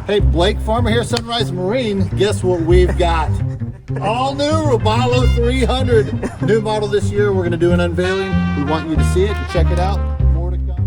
Hey, Blake Farmer here, Sunrise Marine. Guess what we've got? All new Robalo 300. New model this year. We're going to do an unveiling. We want you to see it and check it out. More to come.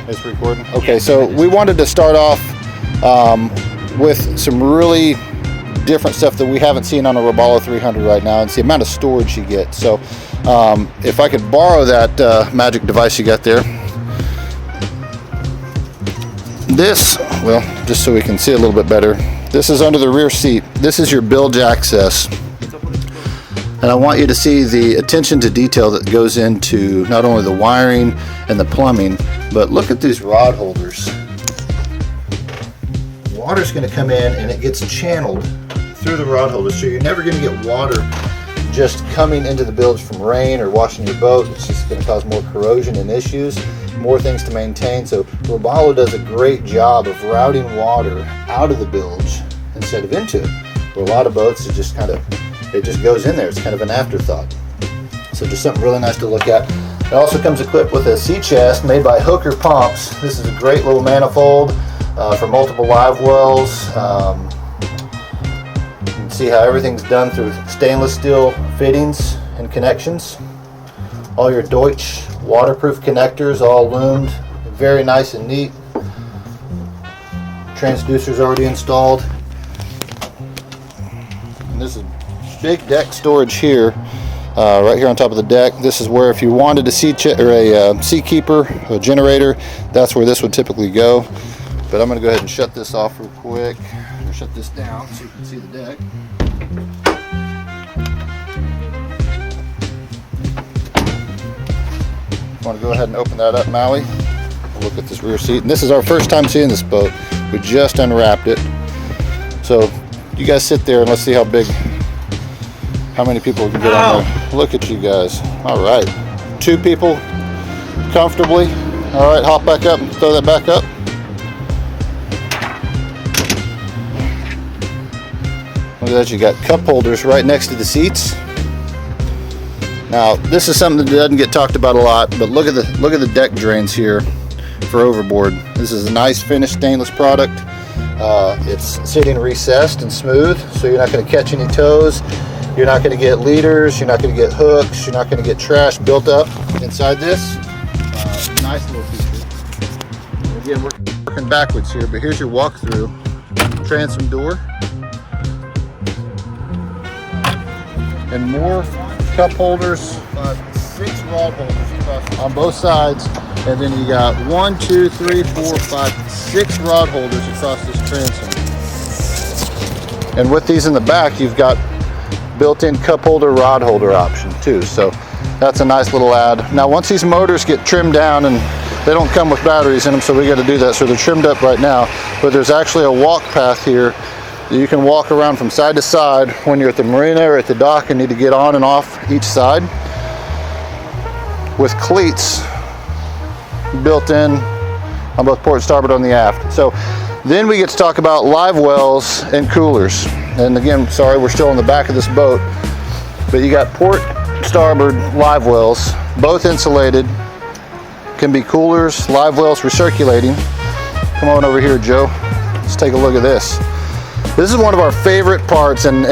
It's recording. Okay, so we wanted to start off with some really different stuff that we haven't seen on a Robalo 300 right now. It's the amount of storage you get. So if I could borrow that magic device you got there. This, well, just so we can see a little bit better, this is under the rear seat. This is your bilge access. And I want you to see the attention to detail that goes into not only the wiring and the plumbing, but look at these rod holders. Water's going to come in and it gets channeled through the rod holders, so you're never going to get water just coming into the bilge from rain or washing your boat. It's just going to cause more corrosion and issues, more things to maintain. So Robalo does a great job of routing water out of the bilge instead of into it. For a lot of boats, it just goes in there. It's kind of an afterthought. So just something really nice to look at. It also comes equipped with a sea chest made by Hooker Pumps. This is a great little manifold for multiple live wells. You can see how everything's done through stainless steel fittings and connections. All your Deutsch waterproof connectors all loomed. Very nice and neat. Transducer's already installed. And this is big deck storage here, right here on top of the deck. This is where if you wanted a seakeeper, a generator, that's where this would typically go. But I'm going to go ahead and shut this off real quick, or shut this down so you can see the deck. I want to go ahead and open that up, Maui. Look at this rear seat. And this is our first time seeing this boat. We just unwrapped it. So you guys sit there and let's see how many people can get on there. Look at you guys. All right. 2 people comfortably. All right, hop back up and throw that back up. Look at that, you got cup holders right next to the seats. Now, this is something that doesn't get talked about a lot, but look at the deck drains here for overboard. This is a nice finished stainless product. It's sitting recessed and smooth, so you're not going to catch any toes. You're not going to get leaders, you're not going to get hooks, you're not going to get trash built up inside this. Nice little feature. Again, we're working backwards here, but here's your walkthrough transom door. And more cup holders, 6 rod holders on both sides. And then you got 1, 2, 3, 4, 5, 6 rod holders across this transom. And with these in the back, you've got built-in cup holder, rod holder option too. So that's a nice little add. Now once these motors get trimmed down, and they don't come with batteries in them, so we got to do that. So they're trimmed up right now, but there's actually a walk path here that you can walk around from side to side when you're at the marina or at the dock and need to get on and off each side, with cleats built in on both port and starboard on the aft. So then we get to talk about live wells and coolers. And again, sorry, we're still in the back of this boat, but you got port, starboard live wells, both insulated, can be coolers, live wells recirculating. Come on over here, Joe. Let's take a look at this. This is one of our favorite parts, and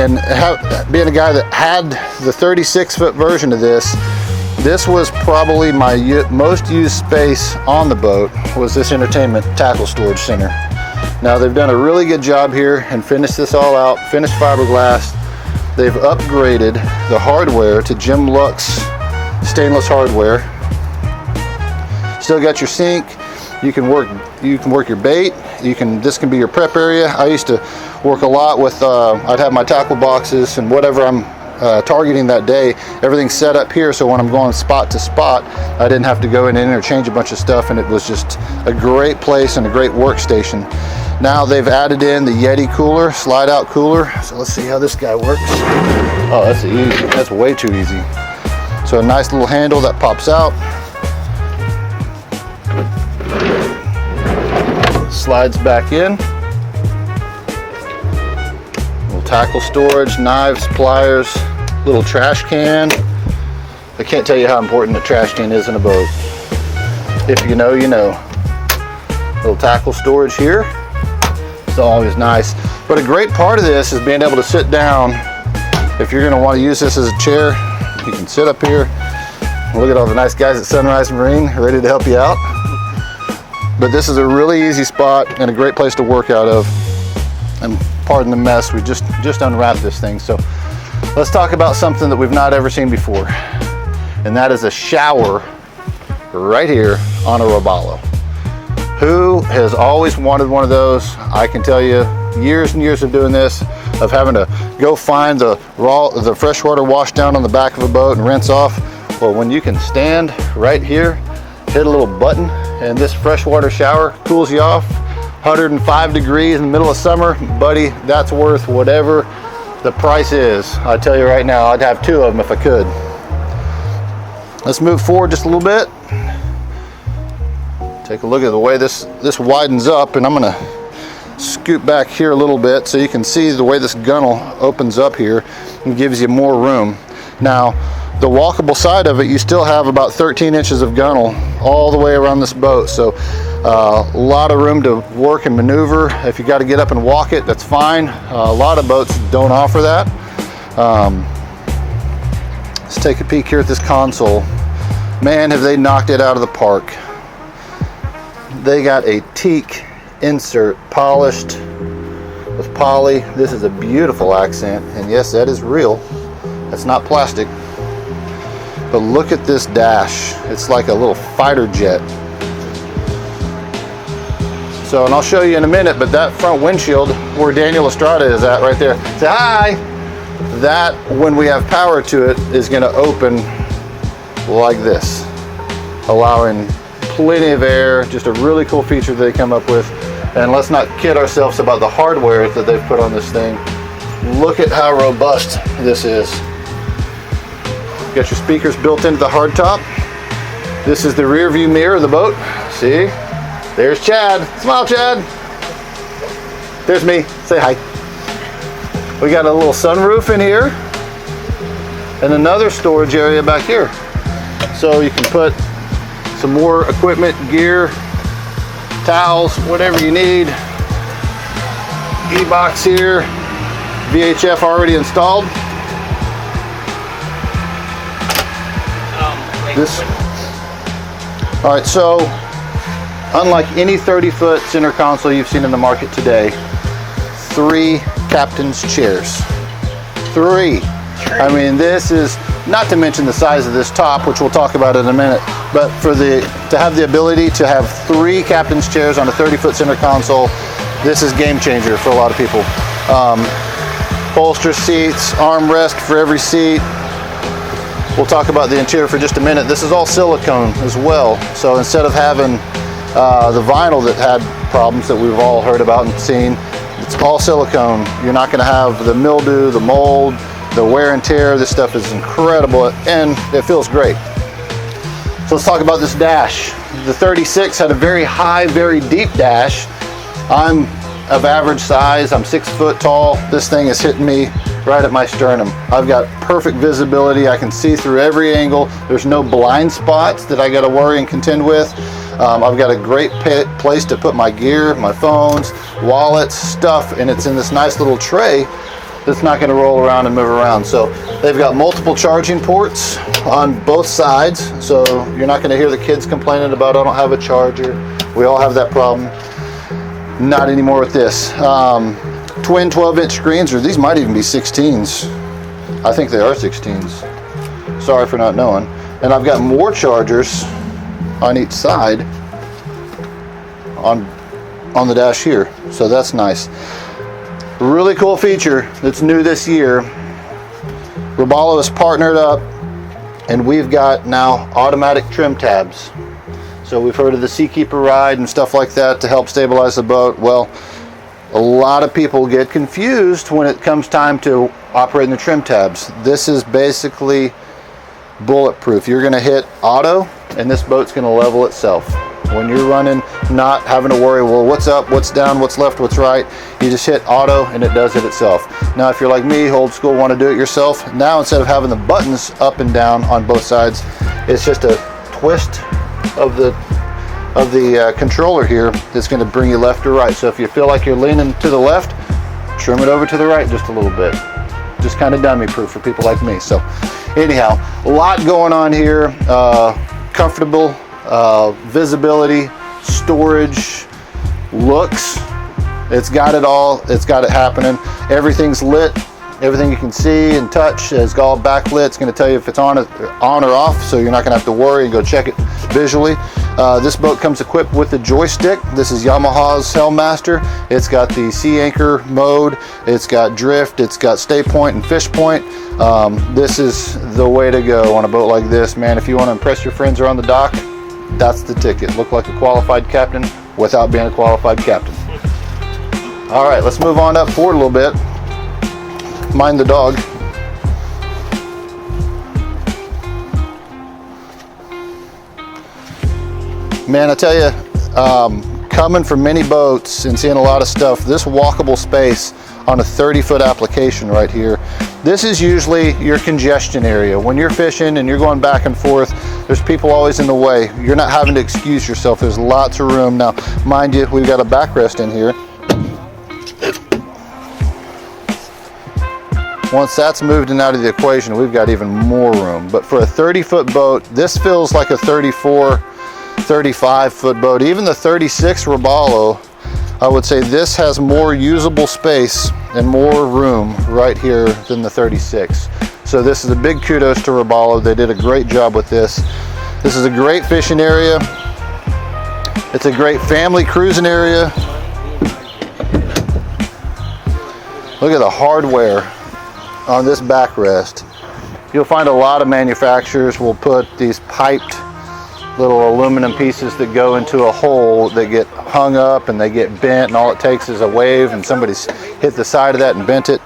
being a guy that had the 36-foot version of this was probably my most used space on the boat, was this entertainment tackle storage center. Now they've done a really good job here and finished this all out, finished fiberglass. They've upgraded the hardware to Jim Lux stainless hardware. Still got your sink. You can work your bait. This can be your prep area. I used to work a lot with, I'd have my tackle boxes and whatever I'm targeting that day, everything's set up here, so when I'm going spot to spot, I didn't have to go in and interchange a bunch of stuff, and it was just a great place and a great workstation. Now they've added in the Yeti cooler, slide out cooler. So let's see how this guy works. Oh, that's easy. That's way too easy. So a nice little handle that pops out. Slides back in. Little tackle storage, knives, pliers, little trash can. I can't tell you how important a trash can is in a boat. If you know, you know. Little tackle storage here. It's always nice. But a great part of this is being able to sit down. If you're going to want to use this as a chair, you can sit up here. Look at all the nice guys at Sunrise Marine ready to help you out. But this is a really easy spot and a great place to work out of. And pardon the mess, we just unwrapped this thing. So let's talk about something that we've not ever seen before. And that is a shower right here on a Robalo. Who has always wanted one of those? I can tell you, years and years of doing this, of having to go find the freshwater wash down on the back of a boat and rinse off. Well, when you can stand right here, hit a little button, and this freshwater shower cools you off, 105 degrees in the middle of summer, buddy, that's worth whatever the price is. I tell you right now, I'd have two of them if I could. Let's move forward just a little bit. Take a look at the way this widens up, and I'm gonna scoot back here a little bit so you can see the way this gunnel opens up here and gives you more room. Now, the walkable side of it, you still have about 13 inches of gunnel all the way around this boat. So a lot of room to work and maneuver. If you got to get up and walk it, that's fine. A lot of boats don't offer that. Let's take a peek here at this console. Man, have they knocked it out of the park. They got a teak insert, polished with poly. This is a beautiful accent, and yes, that is real. That's not plastic. But look at this dash. It's like a little fighter jet. So, and I'll show you in a minute, but that front windshield where Daniel Estrada is at right there, say hi. That, when we have power to it, is gonna open like this, allowing plenty of air. Just a really cool feature they come up with. And let's not kid ourselves about the hardware that they've put on this thing. Look at how robust this is. Got your speakers built into the hardtop. This is the rear view mirror of the boat. See? There's Chad. Smile, Chad. There's me. Say hi. We got a little sunroof in here and another storage area back here. So you can put some more equipment, gear, towels, whatever you need. E-box here, VHF already installed. All right, so unlike any 30-foot center console you've seen in the market today, 3 captain's chairs. 3. I mean, this is, not to mention the size of this top, which we'll talk about in a minute, but to have the ability to have 3 captain's chairs on a 30-foot center console, this is game changer for a lot of people. Bolster seats, armrest for every seat. We'll talk about the interior for just a minute. This is all silicone as well. So instead of having the vinyl that had problems that we've all heard about and seen, it's all silicone. You're not gonna have the mildew, the mold, the wear and tear. This stuff is incredible and it feels great. So let's talk about this dash. The 36 had a very high, very deep dash. I'm of average size, I'm 6 foot tall. This thing is hitting me right at my sternum. I've got perfect visibility. I can see through every angle. There's no blind spots that I gotta worry and contend with. I've got a great place to put my gear, my phones, wallets, stuff, and it's in this nice little tray that's not going to roll around and move around. So they've got multiple charging ports on both sides, so you're not going to hear the kids complaining about, I don't have a charger. We all have that problem. Not anymore with this. Twin 12-inch screens, or these might even be 16s. I think they are 16s. Sorry for not knowing. And I've got more chargers on each side on the dash here, so that's nice. Really cool feature that's new this year Robalo is partnered up, and we've got now automatic trim tabs. So we've heard of the Seakeeper ride and stuff like that to help stabilize the boat. Well, a lot of people get confused when it comes time to operating the trim tabs. This is basically bulletproof. You're going to hit auto, and this boat's going to level itself. When you're running, not having to worry, well, what's up, what's down, what's left, what's right, you just hit auto and it does it itself. Now, if you're like me, old school, want to do it yourself, now instead of having the buttons up and down on both sides, it's just a twist of the controller here that's going to bring you left or right. So if you feel like you're leaning to the left, trim it over to the right just a little bit. Just kind of dummy proof for people like me. So anyhow, a lot going on here. Comfortable visibility, storage, looks. It's got it all. It's got it happening. Everything's lit. Everything you can see and touch is all backlit. It's going to tell you if it's on or off, so you're not going to have to worry and go check it visually. This boat comes equipped with the joystick. This is Yamaha's Sailmaster. It's got the sea anchor mode. It's got drift. It's got stay point and fish point. This is the way to go on a boat like this, man. If you want to impress your friends around the dock, that's the ticket. Look like a qualified captain without being a qualified captain. All right, let's move on up forward a little bit. Mind the dog. Man, I tell you, coming from many boats and seeing a lot of stuff, this walkable space on a 30-foot application right here, this is usually your congestion area. When you're fishing and you're going back and forth, there's people always in the way. You're not having to excuse yourself. There's lots of room. Now, mind you, we've got a backrest in here. Once that's moved and out of the equation, we've got even more room. But for a 30-foot boat, this feels like a 34, 35-foot boat. Even the 36 Robalo, I would say this has more usable space and more room right here than the 36. So this is a big kudos to Robalo. They did a great job with this. This is a great fishing area. It's a great family cruising area. Look at the hardware on this backrest. You'll find a lot of manufacturers will put these piped little aluminum pieces that go into a hole that get hung up and they get bent, and all it takes is a wave and somebody's hit the side of that and bent it.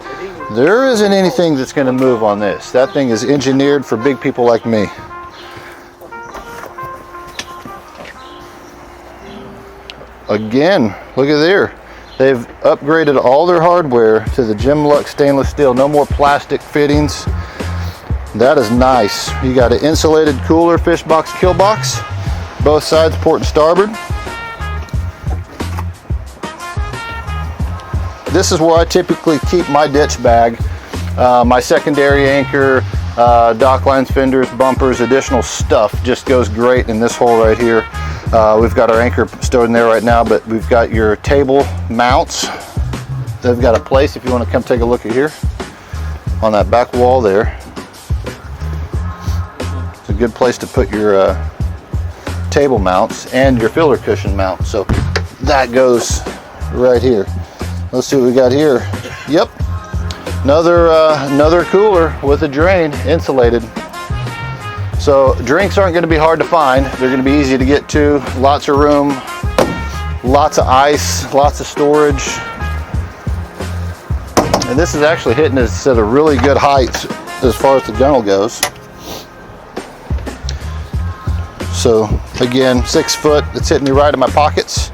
There isn't anything that's going to move on this. That thing is engineered for big people like me. Again, look at there. They've upgraded all their hardware to the Gemlux stainless steel. No more plastic fittings. That is nice. You got an insulated cooler, fish box, kill box, both sides, port and starboard. This is where I typically keep my ditch bag, my secondary anchor, dock lines, fenders, bumpers, additional stuff just goes great in this hole right here. We've got our anchor stored in there right now, but we've got your table mounts. They've got a place if you want to come take a look at here on that back wall there. It's a good place to put your table mounts and your filler cushion mount. So that goes right here. Let's see what we got here. Yep, another cooler with a drain, insulated. So drinks aren't going to be hard to find. They're going to be easy to get to. Lots of room, lots of ice, lots of storage. And this is actually hitting us at a really good height as far as the gunnel goes. So again, 6 foot, it's hitting me right in my pockets.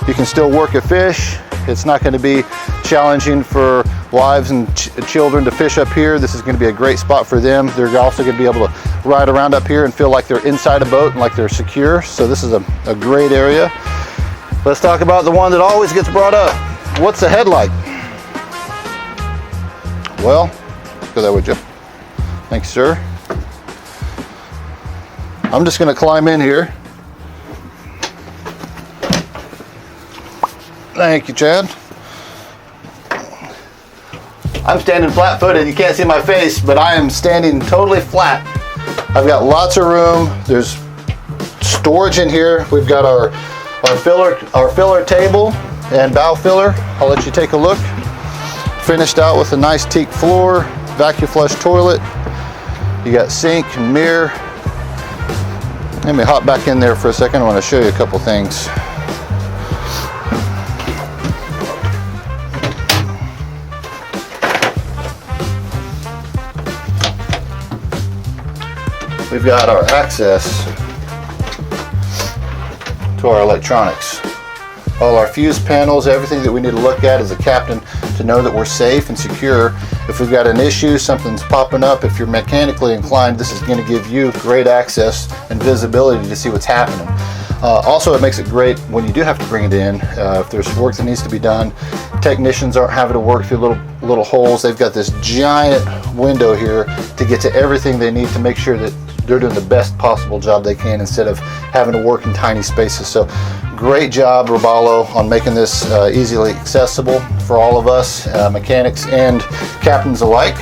You can still work a fish. It's not going to be challenging for wives and children to fish up here. This is going to be a great spot for them. They're also going to be able to ride around up here and feel like they're inside a boat and like they're secure. So this is a great area. Let's talk about the one that always gets brought up. What's the head like? Well, go there, would you? Thanks, sir. I'm just going to climb in here. Thank you, Chad. I'm standing flat-footed. You can't see my face, but I am standing totally flat. I've got lots of room. There's storage in here. We've got our filler table and bow filler. I'll let you take a look. Finished out with a nice teak floor. vacuum flush toilet. You got sink and mirror. Let me hop back in there for a second. I want to show you a couple things. We've got our access to our electronics. All our fuse panels, everything that we need to look at as a captain to know that we're safe and secure. If we've got an issue, something's popping up, if you're mechanically inclined, this is going to give you great access and visibility to see what's happening. Also, it makes it great when you do have to bring it in. If there's work that needs to be done, technicians aren't having to work through little holes. They've got this giant window here to get to everything they need to make sure that they're doing the best possible job they can instead of having to work in tiny spaces. So great job, Robalo, on making this easily accessible for all of us, mechanics and captains alike.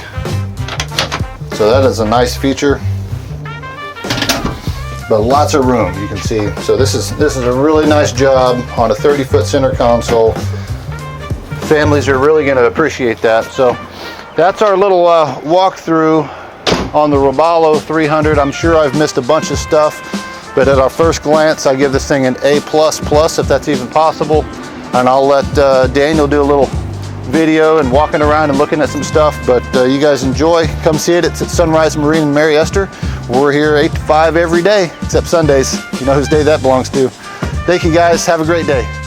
So that is a nice feature, but lots of room, you can see. So this is a really nice job on a 30-foot center console. Families are really going to appreciate that. So that's our little walkthrough on the Robalo 300. I'm sure I've missed a bunch of stuff, but at our first glance, I give this thing an A++, if that's even possible. And I'll let Daniel do a little video and walking around and looking at some stuff, but you guys enjoy. Come see it. It's at Sunrise Marine in Mary Esther. We're here 8 to 5 every day, except Sundays. You know whose day that belongs to. Thank you guys. Have a great day.